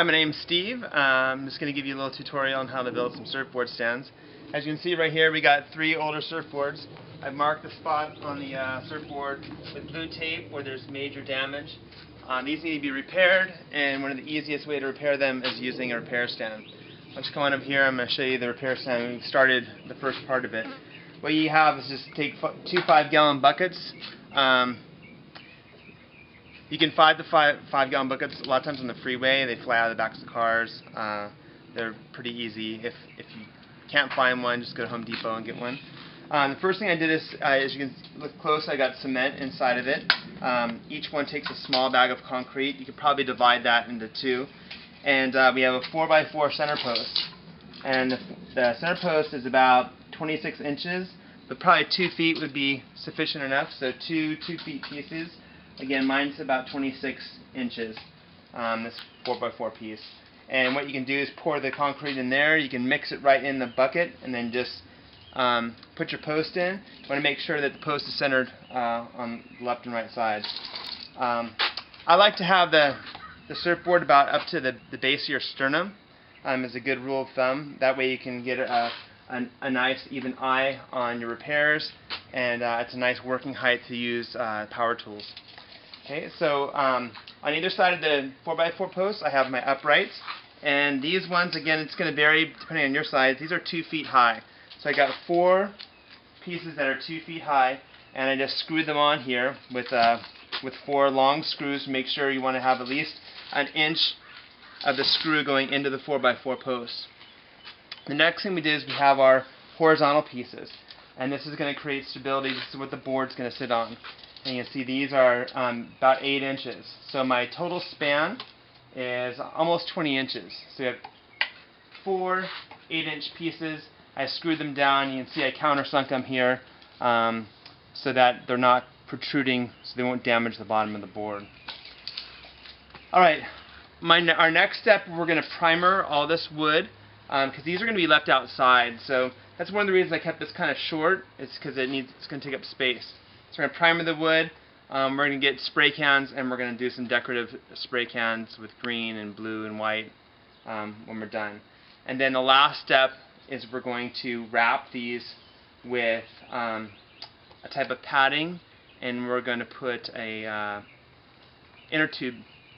Hi, my name's Steve. I'm just going to give you a little tutorial on how to build some surfboard stands. As you can see right here, we got 3 older surfboards. I've marked the spot on the surfboard with blue tape where there's major damage. These need to be repaired, and one of the easiest way to repair them is using a repair stand. Let's come on up here. I'm going to show you the repair stand. We started the first part of it. What you have is just take 2 5-gallon buckets. You can 5-gallon buckets. A lot of times on the freeway, they fly out of the backs of the cars. They're pretty easy. If you can't find one, just go to Home Depot and get one. The first thing I did is, as you can look close, I got cement inside of it. Each one takes a small bag of concrete. You could probably divide that into 2. And we have a 4x4 center post. And the center post is about 26 inches, but probably 2 feet would be sufficient enough. So 2 2-feet pieces. Again, mine's about 26 inches, this 4x4 piece. And what you can do is pour the concrete in there. You can mix it right in the bucket and then just put your post in. You want to make sure that the post is centered on the left and right side. I like to have the surfboard about up to the base of your sternum as a good rule of thumb. That way you can get a nice even eye on your repairs, and it's a nice working height to use power tools. Okay, so on either side of the 4x4 post, I have my uprights, and these ones, again, it's going to vary depending on your size. These are 2 feet high. So I got 4 pieces that are 2 feet high, and I just screwed them on here with 4 long screws. Make sure you want to have at least an inch of the screw going into the 4x4 post. The next thing we did is we have our horizontal pieces, and this is going to create stability. This is what the board's going to sit on. And you can see these are about 8 inches. So my total span is almost 20 inches. So we have 4 8-inch pieces. I screwed them down. You can see I countersunk them here so that they're not protruding, so they won't damage the bottom of the board. Alright, our next step, we're going to primer all this wood because these are going to be left outside. So that's one of the reasons I kept this kind of short. It's because it's going to take up space. So we're going to primer the wood. We're going to get spray cans, and we're going to do some decorative spray cans with green and blue and white when we're done. And then the last step is we're going to wrap these with a type of padding, and we're going to put a inner tube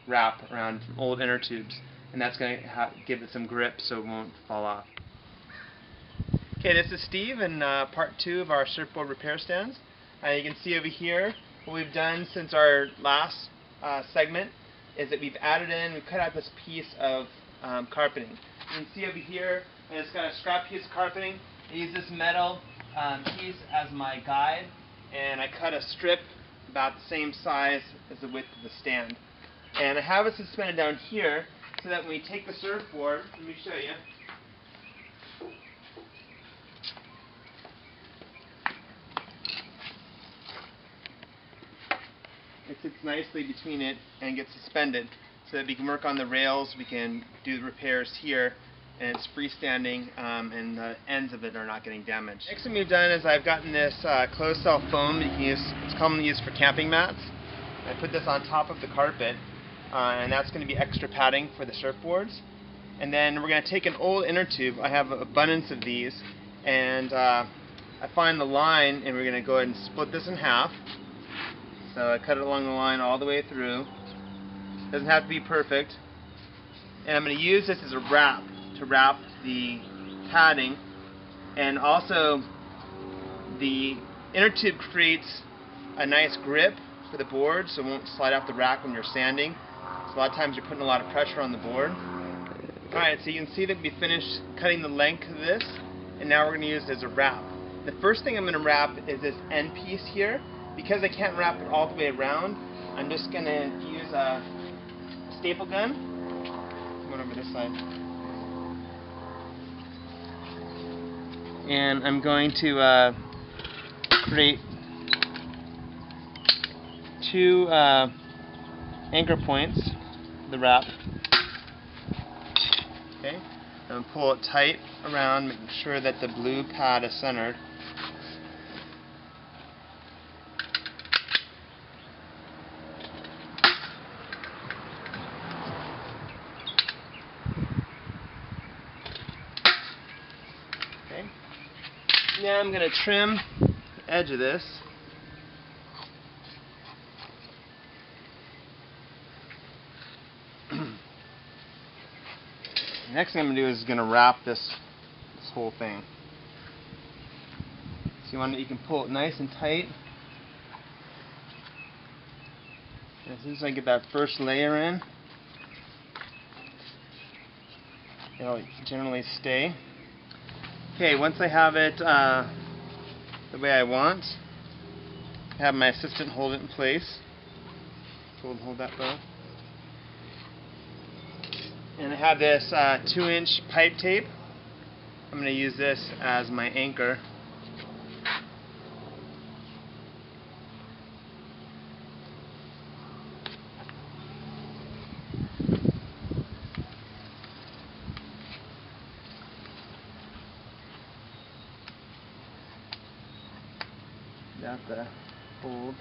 wrap around old inner tubes, and that's going to give it some grip so it won't fall off. Okay, this is Steve and part 2 of our surfboard repair stands. You can see over here what we've done since our last segment is that we've cut out this piece of carpeting. You can see over here, and it's got a scrap piece of carpeting. I use this metal piece as my guide, and I cut a strip about the same size as the width of the stand. And I have it suspended down here so that when we take the surfboard, let me show you. It sits nicely between it and gets suspended so that we can work on the rails, we can do the repairs here, and it's freestanding and the ends of it are not getting damaged. Next thing we've done is I've gotten this closed cell foam that you can use. It's commonly used for camping mats. I put this on top of the carpet, and that's going to be extra padding for the surfboards. And then we're going to take an old inner tube. I have an abundance of these, and I find the line, and we're going to go ahead and split this in half. So I cut it along the line all the way through. Doesn't have to be perfect. And I'm going to use this as a wrap to wrap the padding. And also the inner tube creates a nice grip for the board so it won't slide off the rack when you're sanding. So a lot of times you're putting a lot of pressure on the board. Alright, so you can see that we finished cutting the length of this, and now we're going to use it as a wrap. The first thing I'm going to wrap is this end piece here. Because I can't wrap it all the way around, I'm just going to use a staple gun. Come on over this side. And I'm going to create 2 anchor points for the wrap. Okay, I'm going to pull it tight around, making sure that the blue pad is centered. Now I'm going to trim the edge of this. Next thing I'm going to do is going to wrap this whole thing. So you can pull it nice and tight. And as soon as I get that first layer in, it'll generally stay. Okay, once I have it the way I want, I have my assistant hold it in place. Hold that bow. And I have this 2-inch pipe tape. I'm going to use this as my anchor. Got the holds.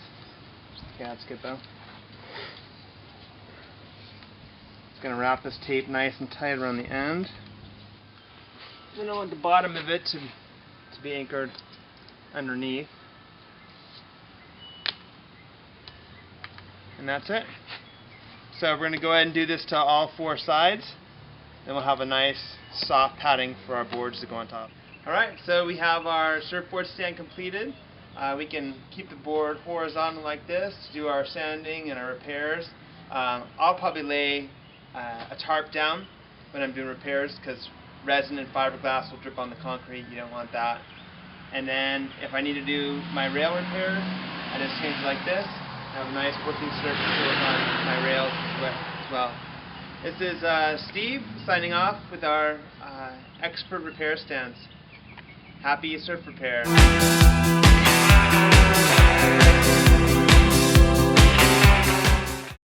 Gasket though. Just going to wrap this tape nice and tight around the end. Then I want the bottom of it to be anchored underneath. And that's it. So we're going to go ahead and do this to all 4 sides. Then we'll have a nice soft padding for our boards to go on top. Alright, so we have our surfboard stand completed. We can keep the board horizontal like this to do our sanding and our repairs. I'll probably lay a tarp down when I'm doing repairs because resin and fiberglass will drip on the concrete. You don't want that. And then if I need to do my rail repairs, I just change it like this. I have a nice working surface to work on my rails as well. This is Steve signing off with our expert repair stands. Happy surf repair.